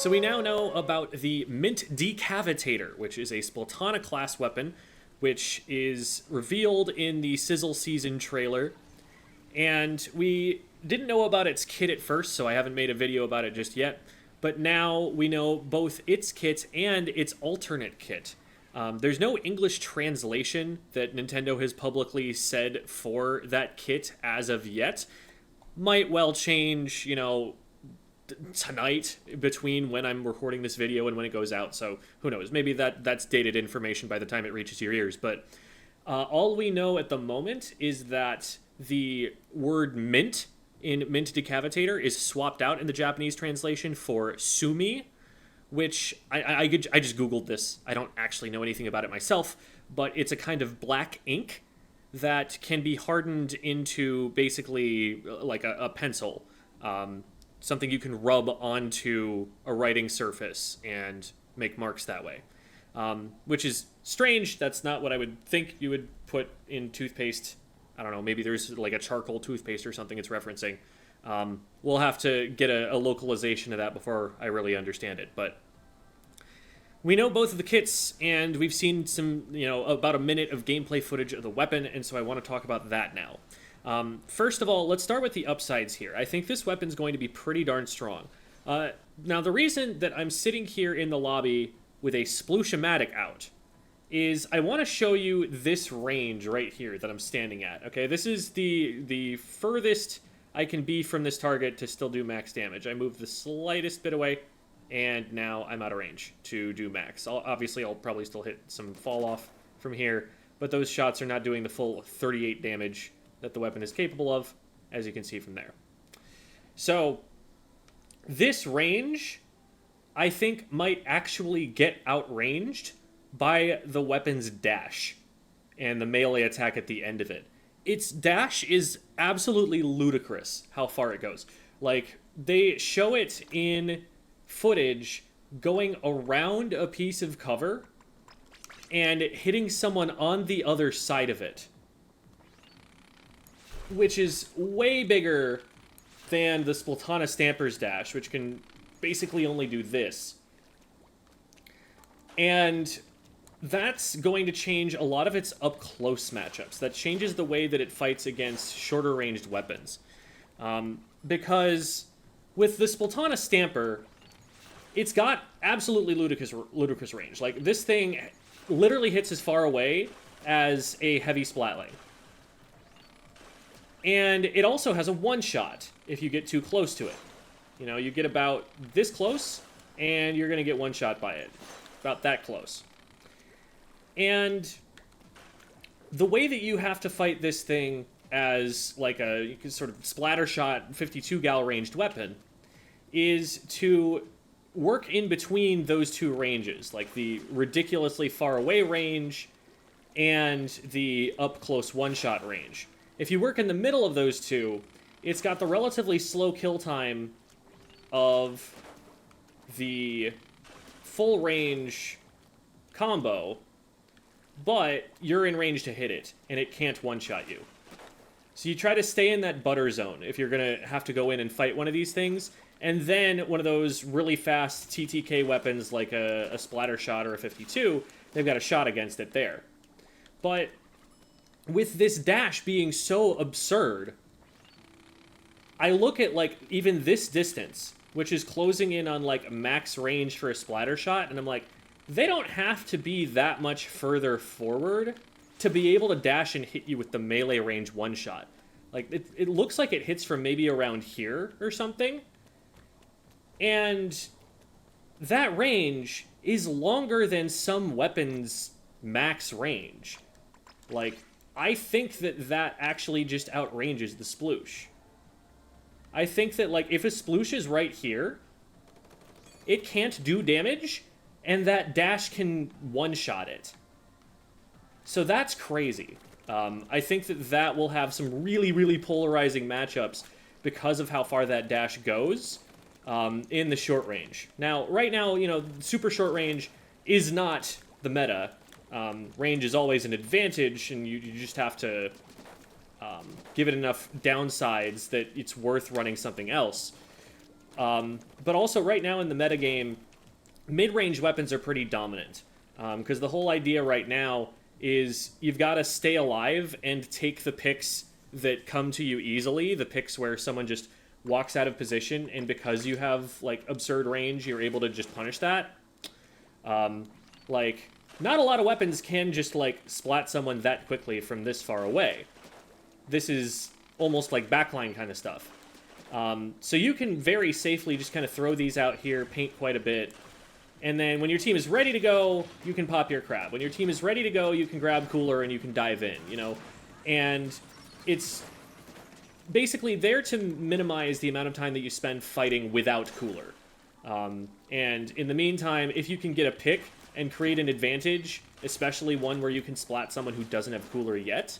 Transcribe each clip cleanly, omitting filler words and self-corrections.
So we now know about the Mint Decavitator, which is a Splatana class weapon, which is revealed in the Sizzle Season trailer. And we didn't know about its kit at first, so I haven't made a video about it just yet. But now we know both its kit and its alternate kit. There's no English translation that Nintendo has publicly said for that kit as of yet. Might well change, tonight between when I'm recording this video and when it goes out, so who knows, maybe that's dated information by the time it reaches your ears. But all we know at the moment is that the word mint in Mint Decavitator is swapped out in the Japanese translation for sumi, which I just googled this. I don't actually know anything about it myself, but it's a kind of black ink that can be hardened into basically like a pencil, something you can rub onto a writing surface and make marks that way, which is strange. That's not what I would think you would put in toothpaste. I don't know, maybe there's like a charcoal toothpaste or something it's referencing. We'll have to get a localization of that before I really understand it. But we know both of the kits, and we've seen some, about a minute of gameplay footage of the weapon, and so I want to talk about that now. First of all, let's start with the upsides here. I think this weapon's going to be pretty darn strong. Now, the reason that I'm sitting here in the lobby with a Sploosh-O-Matic out is I want to show you this range right here that I'm standing at. Okay, this is the furthest I can be from this target to still do max damage. I moved the slightest bit away, and now I'm out of range to do max. Obviously, I'll probably still hit some fall off from here, but those shots are not doing the full 38 damage that the weapon is capable of, as you can see from there. So, this range, I think, might actually get outranged by the weapon's dash and the melee attack at the end of it. Its dash is absolutely ludicrous how far it goes. Like, they show it in footage going around a piece of cover and hitting someone on the other side of it, which is way bigger than the Splatana Stamper's dash, which can basically only do this. And that's going to change a lot of its up-close matchups. That changes the way that it fights against shorter-ranged weapons. Because with the Splatana Stamper, it's got absolutely ludicrous range. Like, this thing literally hits as far away as a heavy splatling. And it also has a one-shot if you get too close to it. You get about this close, and you're going to get one shot by it. About that close. And the way that you have to fight this thing as like a sort of splatter shot 52 gal ranged weapon is to work in between those two ranges, like the ridiculously far away range and the up close one shot range. If you work in the middle of those two, it's got the relatively slow kill time of the full range combo, but you're in range to hit it, and it can't one-shot you. So you try to stay in that butter zone if you're going to have to go in and fight one of these things, and then one of those really fast TTK weapons like a splatter shot or a 52, they've got a shot against it there. But with this dash being so absurd, I look at, like, even this distance, which is closing in on, like, max range for a splatter shot, and I'm like, they don't have to be that much further forward to be able to dash and hit you with the melee range one-shot. Like, it looks like it hits from maybe around here or something. And that range is longer than some weapons' max range. Like, I think that actually just outranges the sploosh. I think that, like, if a sploosh is right here, it can't do damage, and that dash can one-shot it. So that's crazy. I think that will have some really, really polarizing matchups because of how far that dash goes in the short range. Now, right now, super short range is not the meta. Range is always an advantage, and you just have to give it enough downsides that it's worth running something else. But also right now in the metagame, mid-range weapons are pretty dominant. Because the whole idea right now is you've got to stay alive and take the picks that come to you easily, the picks where someone just walks out of position, and because you have, like, absurd range, you're able to just punish that. Like, not a lot of weapons can just, like, splat someone that quickly from this far away. This is almost like backline kind of stuff. So you can very safely just kind of throw these out here, paint quite a bit, and then when your team is ready to go, you can pop your crab. When your team is ready to go, you can grab cooler and you can dive in, you know? And it's basically there to minimize the amount of time that you spend fighting without cooler. And in the meantime, if you can get a pick and create an advantage, especially one where you can splat someone who doesn't have cooler yet,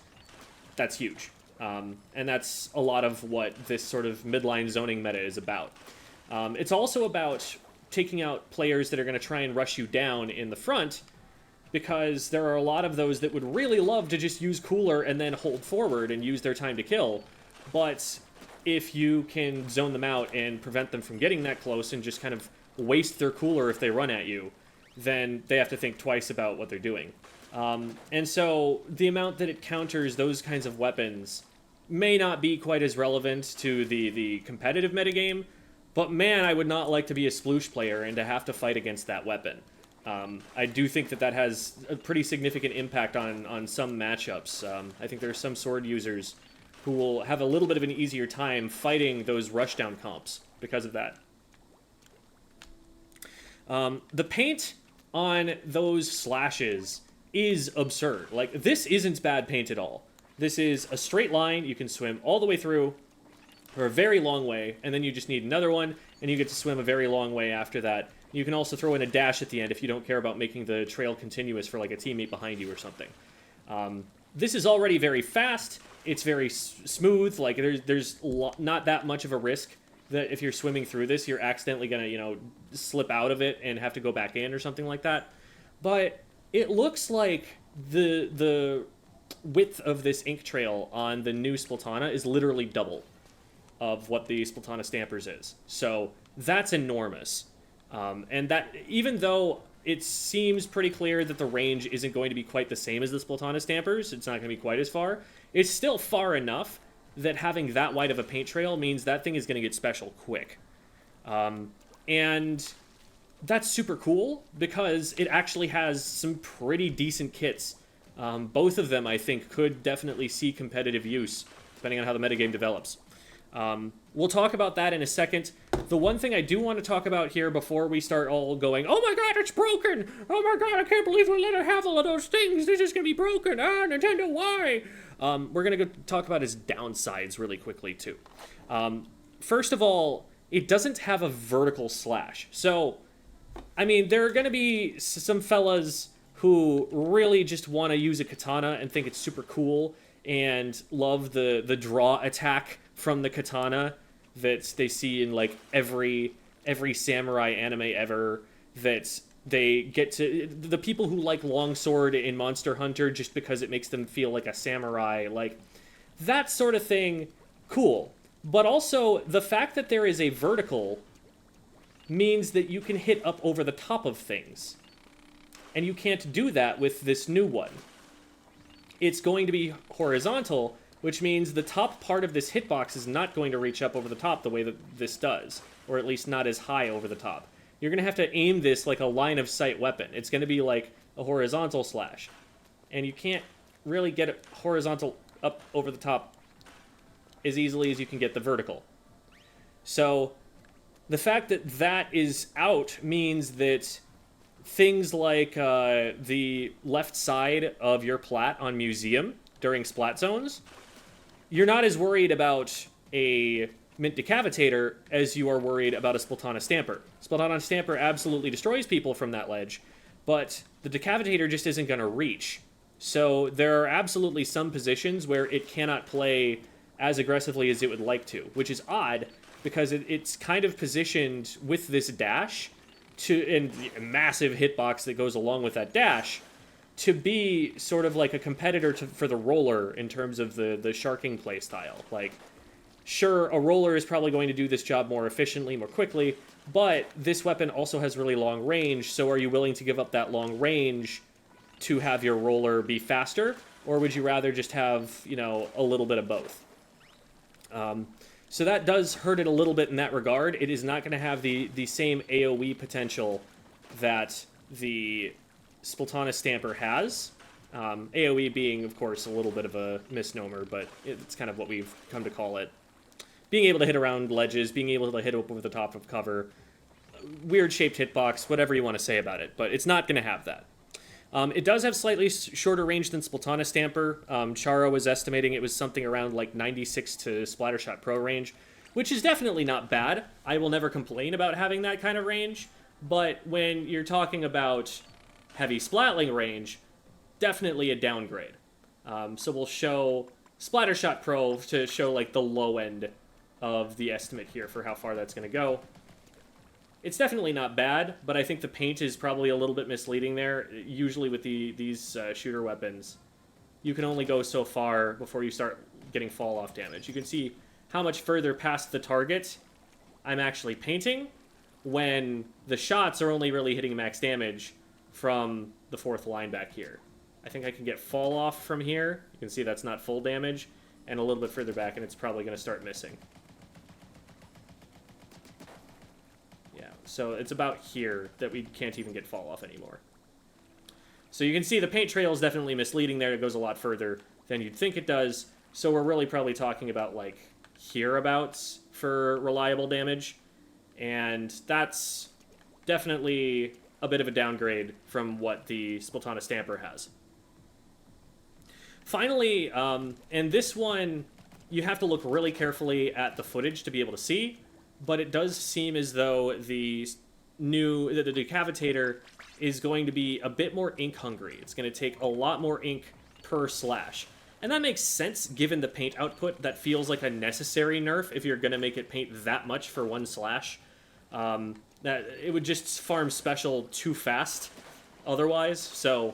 that's huge. And that's a lot of what this sort of midline zoning meta is about. It's also about taking out players that are going to try and rush you down in the front, because there are a lot of those that would really love to just use cooler and then hold forward and use their time to kill. But if you can zone them out and prevent them from getting that close and just kind of waste their cooler if they run at you, then they have to think twice about what they're doing. And so the amount that it counters those kinds of weapons may not be quite as relevant to the competitive metagame, but man, I would not like to be a sploosh player and to have to fight against that weapon. I do think that has a pretty significant impact on some matchups. I think there are some sword users who will have a little bit of an easier time fighting those rushdown comps because of that. The paint on those slashes is absurd. Like, this isn't bad paint at all. This is a straight line. You can swim all the way through for a very long way, and then you just need another one, and you get to swim a very long way after that. You can also throw in a dash at the end if you don't care about making the trail continuous for, like, a teammate behind you or something. This is already very fast. It's very smooth. Like, there's not that much of a risk that if you're swimming through this, you're accidentally going to, you know, slip out of it and have to go back in or something like that. But it looks like the width of this ink trail on the new Splatana is literally double of what the Splatana Stampers is. So that's enormous. And that, even though it seems pretty clear that the range isn't going to be quite the same as the Splatana Stampers, it's not going to be quite as far, it's still far enough that having that wide of a paint trail means that thing is going to get special quick. And that's super cool because it actually has some pretty decent kits. Both of them, I think, could definitely see competitive use, depending on how the metagame develops. We'll talk about that in a second. The one thing I do want to talk about here before we start all going, oh my god, it's broken! Oh my god, I can't believe we let her have all of those things! This is going to be broken! Ah, Nintendo, why? We're going to go talk about its downsides really quickly, too. First of all, it doesn't have a vertical slash. So, I mean, there are going to be some fellas who really just want to use a katana and think it's super cool and love the draw attack from the katana that they see in, like, every samurai anime ever, that they get to... The people who like longsword in Monster Hunter just because it makes them feel like a samurai, like, that sort of thing, cool. But also, the fact that there is a vertical means that you can hit up over the top of things. And you can't do that with this new one. It's going to be horizontal, which means the top part of this hitbox is not going to reach up over the top the way that this does, or at least not as high over the top. You're going to have to aim this like a line-of-sight weapon. It's going to be like a horizontal slash. And you can't really get it horizontal up over the top as easily as you can get the vertical. So the fact that that is out means that things like the left side of your plat on Museum during splat zones, you're not as worried about a Mint Decavitator as you are worried about a Splatana Stamper. Splatana Stamper absolutely destroys people from that ledge, but the Decavitator just isn't going to reach. So there are absolutely some positions where it cannot play as aggressively as it would like to, which is odd because it's kind of positioned with this dash and the massive hitbox that goes along with that dash to be sort of like a competitor for the roller in terms of the sharking play style. Like, Sure, a roller is probably going to do this job more efficiently, more quickly, but this weapon also has really long range, so are you willing to give up that long range to have your roller be faster, or would you rather just have, you know, a little bit of both? So that does hurt it a little bit in that regard. It is not going to have the same AoE potential that the Splatana Stamper has. AoE being, of course, a little bit of a misnomer, but it's kind of what we've come to call it. Being able to hit around ledges, being able to hit over the top of cover, weird-shaped hitbox, whatever you want to say about it, but it's not going to have that. It does have slightly shorter range than Splatana Stamper. Charo was estimating it was something around like 96 to Splattershot Pro range, which is definitely not bad. I will never complain about having that kind of range, but when you're talking about heavy splatling range, definitely a downgrade. So we'll show Splattershot Pro to show like the low end of the estimate here for how far that's going to go. It's definitely not bad, but I think the paint is probably a little bit misleading there. Usually with these shooter weapons, you can only go so far before you start getting fall-off damage. You can see how much further past the target I'm actually painting when the shots are only really hitting max damage from the fourth line back here. I think I can get fall-off from here. You can see that's not full damage, and a little bit further back, and it's probably going to start missing. So it's about here that we can't even get fall off anymore. So you can see the paint trail is definitely misleading there. It goes a lot further than you'd think it does. So we're really probably talking about like hereabouts for reliable damage. And that's definitely a bit of a downgrade from what the Splatana Stamper has. Finally, and this one, you have to look really carefully at the footage to be able to see. But it does seem as though the decavitator is going to be a bit more ink hungry. It's going to take a lot more ink per slash. And that makes sense given the paint output. That feels like a necessary nerf if you're going to make it paint that much for one slash. That it would just farm special too fast otherwise. So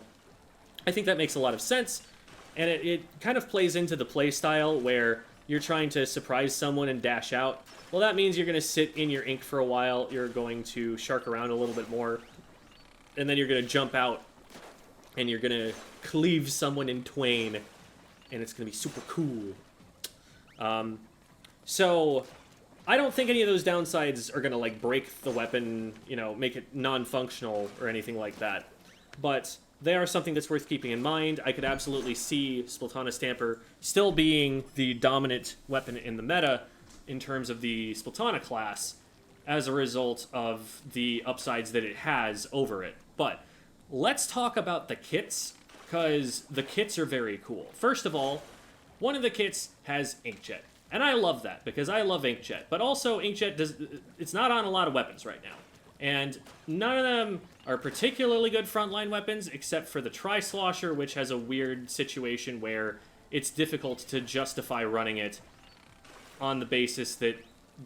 I think that makes a lot of sense. And it kind of plays into the play style where you're trying to surprise someone and dash out. Well, that means you're going to sit in your ink for a while, you're going to shark around a little bit more, and then you're going to jump out, and you're going to cleave someone in twain, and it's going to be super cool. So, I don't think any of those downsides are going to, like, break the weapon, you know, make it non-functional or anything like that. But they are something that's worth keeping in mind. I could absolutely see Splatana Stamper still being the dominant weapon in the meta, in terms of the Splatana class, as a result of the upsides that it has over it. But let's talk about the kits, because the kits are very cool. First of all, one of the kits has Inkjet, and I love that, because I love Inkjet. But also, Inkjet it's not on a lot of weapons right now, and none of them are particularly good frontline weapons, except for the Tri-Slosher, which has a weird situation where it's difficult to justify running it on the basis that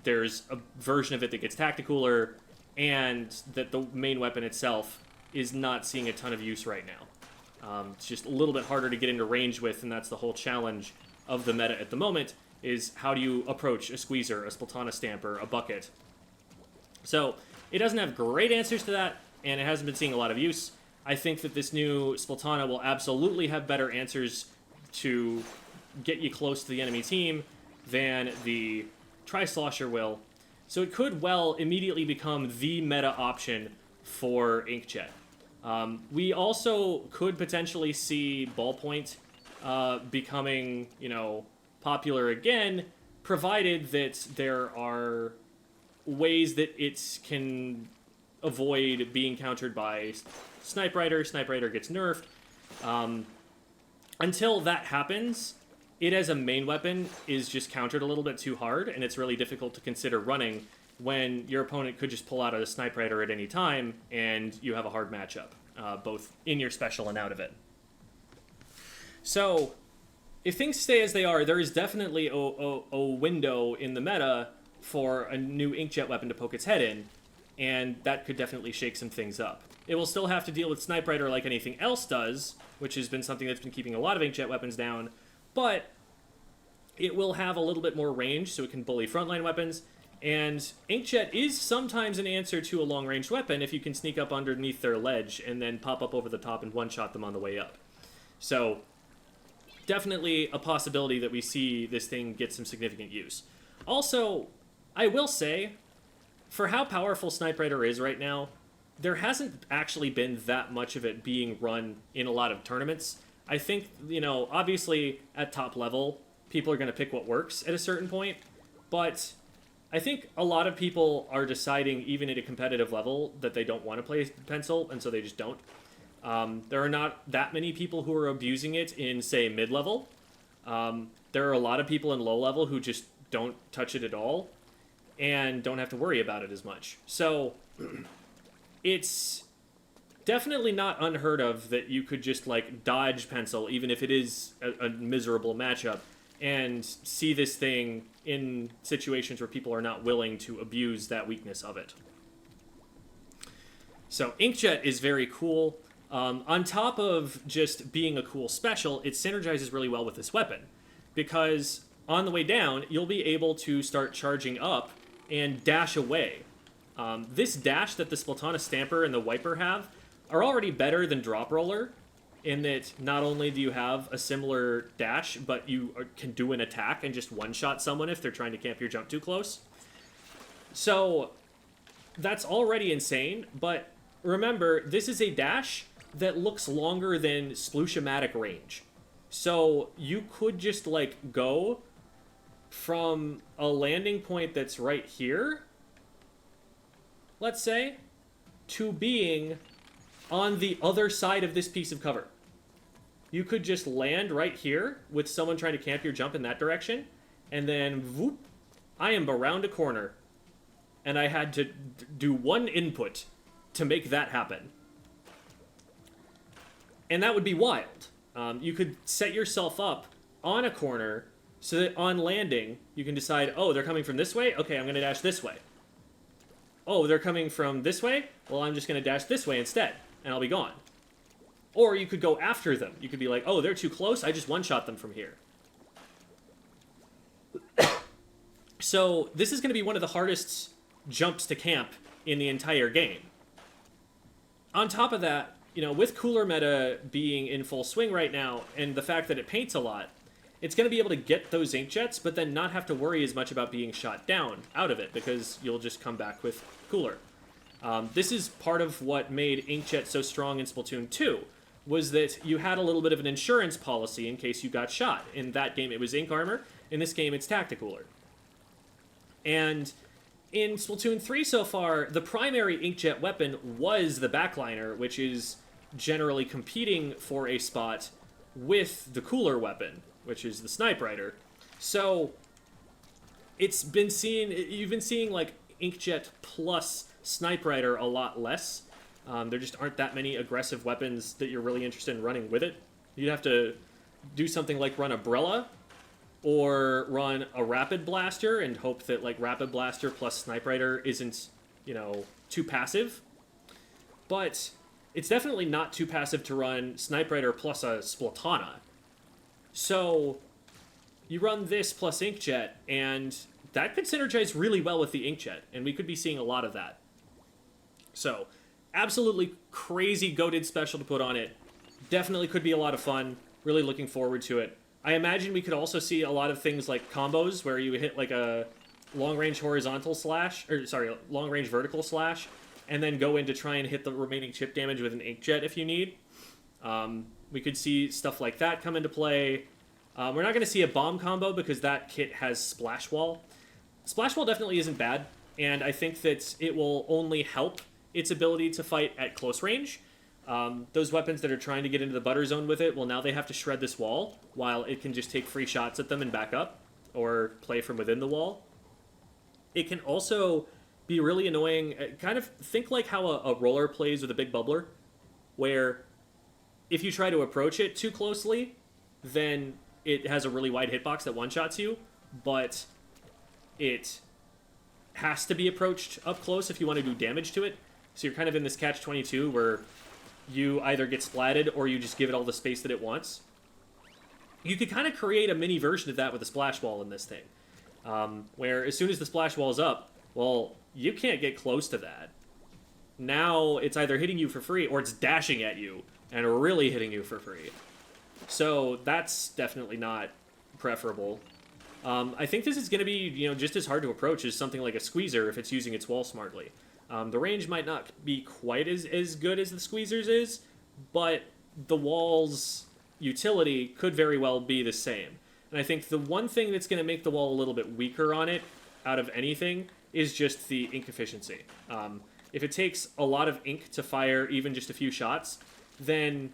there's a version of it that gets tacticooler, and that the main weapon itself is not seeing a ton of use right now. It's just a little bit harder to get into range with, and that's the whole challenge of the meta at the moment, is how do you approach a Squeezer, a Splatana Stamper, a Bucket. So it doesn't have great answers to that, and it hasn't been seeing a lot of use. I think that this new Splatana will absolutely have better answers to get you close to the enemy team than the Tri-Slosher will. So it could well immediately become the meta option for Inkjet. We also could potentially see Ballpoint becoming, you know, popular again, provided that there are ways that it can avoid being countered by Snipe Rider. Snipe Rider gets nerfed. Until that happens, it as a main weapon is just countered a little bit too hard, and it's really difficult to consider running when your opponent could just pull out a Snipe Rider at any time, and you have a hard matchup, both in your special and out of it. So, if things stay as they are, there is definitely a window in the meta for a new Inkjet weapon to poke its head in, and that could definitely shake some things up. It will still have to deal with Snipe Rider like anything else does, which has been something that's been keeping a lot of Inkjet weapons down, but it will have a little bit more range, so it can bully frontline weapons. And Inkjet is sometimes an answer to a long-range weapon if you can sneak up underneath their ledge and then pop up over the top and one-shot them on the way up. So, definitely a possibility that we see this thing get some significant use. Also, I will say, for how powerful Snipe Rider is right now, there hasn't actually been that much of it being run in a lot of tournaments. I think, obviously at top level, people are going to pick what works at a certain point, but I think a lot of people are deciding, even at a competitive level, that they don't want to play Pencil, and so they just don't. There are not that many people who are abusing it in, say, mid-level. There are a lot of people in low-level who just don't touch it at all, and don't have to worry about it as much. So, it's definitely not unheard of that you could just, dodge Pencil, even if it is a miserable matchup, and see this thing in situations where people are not willing to abuse that weakness of it. So Inkjet is very cool. On top of just being a cool special, it synergizes really well with this weapon, because on the way down, you'll be able to start charging up and dash away. This dash that the Splatana Stamper and the Wiper have are already better than Drop Roller, in that not only do you have a similar dash, but you can do an attack and just one-shot someone if they're trying to camp your jump too close. So that's already insane, but remember, this is a dash that looks longer than Splooshomatic range. So you could just, go from a landing point that's right here, let's say, to being on the other side of this piece of cover. You could just land right here with someone trying to camp your jump in that direction, and then, whoop, I am around a corner. And I had to do one input to make that happen. And that would be wild. You could set yourself up on a corner so that on landing, you can decide, oh, they're coming from this way? Okay, I'm going to dash this way. Oh, they're coming from this way? Well, I'm just going to dash this way instead, and I'll be gone. Or you could go after them. You could be like, oh, they're too close, I just one-shot them from here. So this is going to be one of the hardest jumps to camp in the entire game. On top of that, with cooler meta being in full swing right now, and the fact that it paints a lot, it's going to be able to get those Inkjets, but then not have to worry as much about being shot down out of it, because you'll just come back with cooler. This is part of what made Inkjet so strong in Splatoon 2, was that you had a little bit of an insurance policy in case you got shot. In that game, it was Ink Armor. In this game, it's Tacticooler. And in Splatoon 3 so far, the primary Inkjet weapon was the backliner, which is generally competing for a spot with the cooler weapon, which is the Snipe Rider. So you've been seeing Inkjet plus Snipe Rider a lot less. There just aren't that many aggressive weapons that you're really interested in running with it. You'd have to do something like run Umbrella, or run a Rapid Blaster and hope that Rapid Blaster plus Snipe Rider isn't, too passive. But it's definitely not too passive to run Snipe Rider plus a Splatana. So you run this plus Inkjet, and that could synergize really well with the Inkjet, and we could be seeing a lot of that. So, absolutely crazy goated special to put on it. Definitely could be a lot of fun. Really looking forward to it. I imagine we could also see a lot of things like combos where you hit a long-range horizontal slash, long-range vertical slash, and then go in to try and hit the remaining chip damage with an Inkjet if you need. We could see stuff like that come into play. We're not going to see a bomb combo because that kit has Splash Wall. Splash Wall definitely isn't bad, and I think that it will only help its ability to fight at close range. Those weapons that are trying to get into the butter zone with it, well, now they have to shred this wall, while it can just take free shots at them and back up, or play from within the wall. It can also be really annoying. Kind of think like how a roller plays with a big bubbler, where if you try to approach it too closely, then it has a really wide hitbox that one-shots you, but it has to be approached up close if you want to do damage to it. So you're kind of in this catch-22 where you either get splatted or you just give it all the space that it wants. You could kind of create a mini version of that with a splash wall in this thing, where as soon as the splash wall is up, well, you can't get close to that. Now it's either hitting you for free or it's dashing at you and really hitting you for free. So that's definitely not preferable. I think this is going to be, just as hard to approach as something like a squeezer if it's using its wall smartly. The range might not be quite as good as the squeezer's is, but the wall's utility could very well be the same. And I think the one thing that's going to make the wall a little bit weaker on it, out of anything, is just the ink efficiency. If it takes a lot of ink to fire even just a few shots, then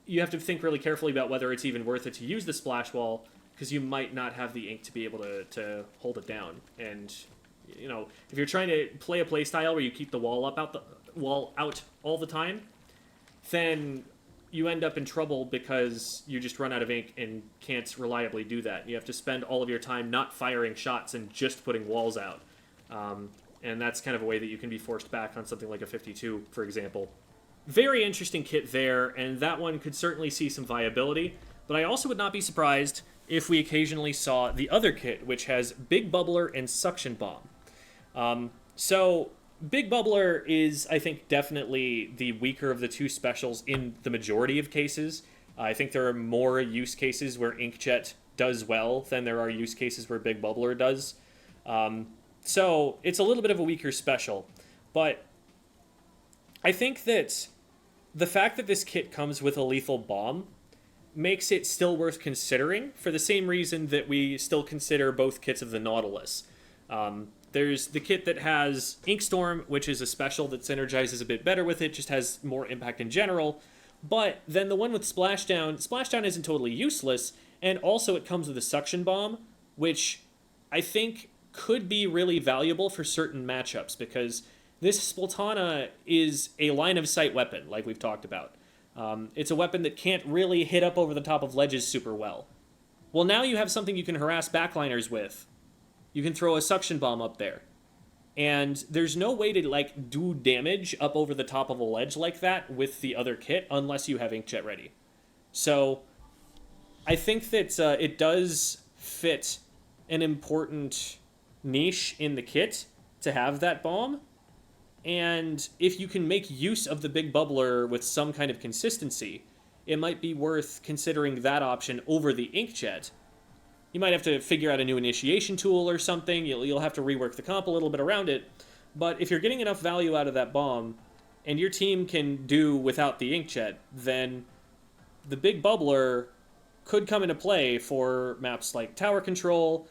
you have to think really carefully about whether it's even worth it to use the splash wall, because you might not have the ink to be able to hold it down. And, if you're trying to play a play style where you keep the wall out all the time, then you end up in trouble because you just run out of ink and can't reliably do that. You have to spend all of your time not firing shots and just putting walls out. And that's kind of a way that you can be forced back on something like a 52, for example. Very interesting kit there, and that one could certainly see some viability, but I also would not be surprised if we occasionally saw the other kit, which has Big Bubbler and Suction Bomb. So Big Bubbler is, I think, definitely the weaker of the two specials in the majority of cases. I think there are more use cases where Inkjet does well than there are use cases where Big Bubbler does. So it's a little bit of a weaker special, but I think that the fact that this kit comes with a lethal bomb makes it still worth considering for the same reason that we still consider both kits of the Nautilus. There's the kit that has Inkstorm, which is a special that synergizes a bit better with it, just has more impact in general. But then the one with Splashdown isn't totally useless, and also it comes with a Suction Bomb, which I think could be really valuable for certain matchups, because this Splatana is a line-of-sight weapon, like we've talked about. It's a weapon that can't really hit up over the top of ledges super well. Well, now you have something you can harass backliners with. You can throw a Suction Bomb up there. And there's no way to, do damage up over the top of a ledge like that with the other kit unless you have Inkjet ready. So I think that it does fit an important niche in the kit to have that bomb, and if you can make use of the Big Bubbler with some kind of consistency, it might be worth considering that option over the Inkjet. You might have to figure out a new initiation tool or something. You'll have to rework the comp a little bit around it, but if you're getting enough value out of that bomb and your team can do without the Inkjet, then the Big Bubbler could come into play for maps like Tower Control,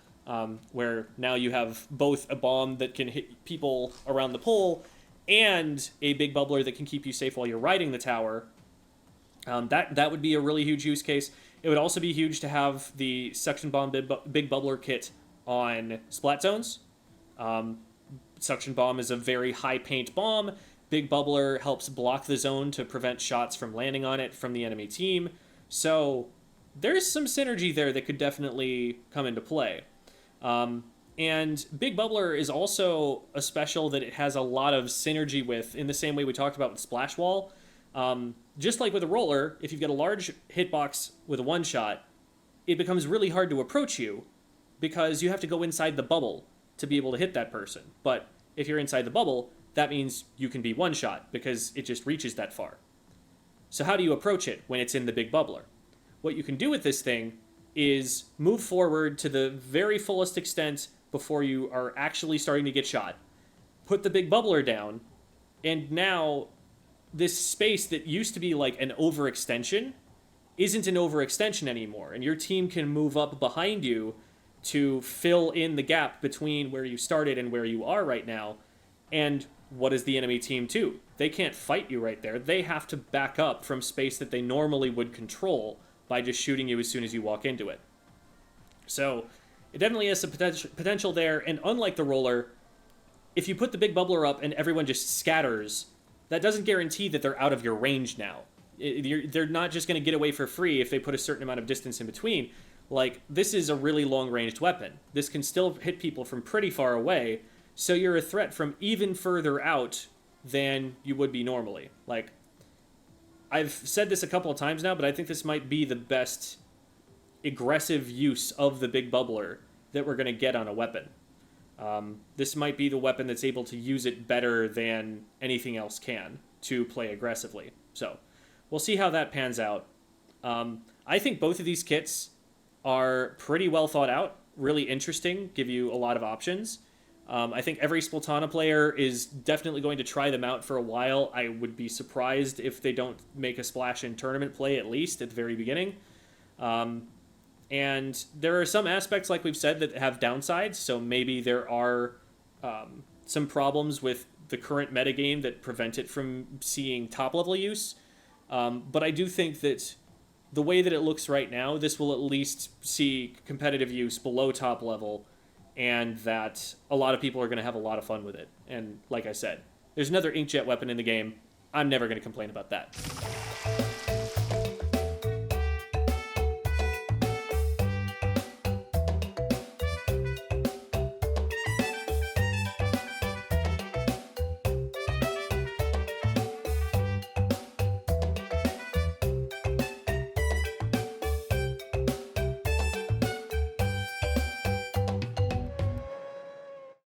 where now you have both a bomb that can hit people around the pole and a Big Bubbler that can keep you safe while you're riding the tower. That would be a really huge use case. It would also be huge to have the Suction Bomb Big Bubbler kit on Splat Zones. Suction Bomb is a very high paint bomb. Big Bubbler helps block the zone to prevent shots from landing on it from the enemy team. So there's some synergy there that could definitely come into play. And Big Bubbler is also a special that it has a lot of synergy with, in the same way we talked about with Splash Wall. Just like with a roller, if you've got a large hitbox with a one-shot, it becomes really hard to approach you because you have to go inside the bubble to be able to hit that person. But if you're inside the bubble, that means you can be one-shot because it just reaches that far. So how do you approach it when it's in the Big Bubbler? What you can do with this thing is move forward to the very fullest extent before you are actually starting to get shot. Put the Big Bubbler down, and now this space that used to be like an overextension isn't an overextension anymore, and your team can move up behind you to fill in the gap between where you started and where you are right now. And what does the enemy team do? They can't fight you right there. They have to back up from space that they normally would control by just shooting you as soon as you walk into it. So it definitely has some potential there, and unlike the roller, if you put the Big Bubbler up and everyone just scatters, that doesn't guarantee that they're out of your range now. They're not just going to get away for free if they put a certain amount of distance in between. Like, this is a really long-ranged weapon. This can still hit people from pretty far away, so you're a threat from even further out than you would be normally. Like, I've said this a couple of times now, but I think this might be the best aggressive use of the big bubbler that we're going to get on a weapon. This might be the weapon that's able to use it better than anything else can to play aggressively. So we'll see how that pans out. I think both of these kits are pretty well thought out, really interesting, give you a lot of options. I think every Splatana player is definitely going to try them out for a while. I would be surprised if they don't make a splash in tournament play, at least at the very beginning. And there are some aspects, like we've said, that have downsides. So maybe there are some problems with the current metagame that prevent it from seeing top-level use. But I do think that the way that it looks right now, this will at least see competitive use below top level, and that a lot of people are going to have a lot of fun with it. And like I said, there's another Inkjet weapon in the game. I'm never going to complain about that.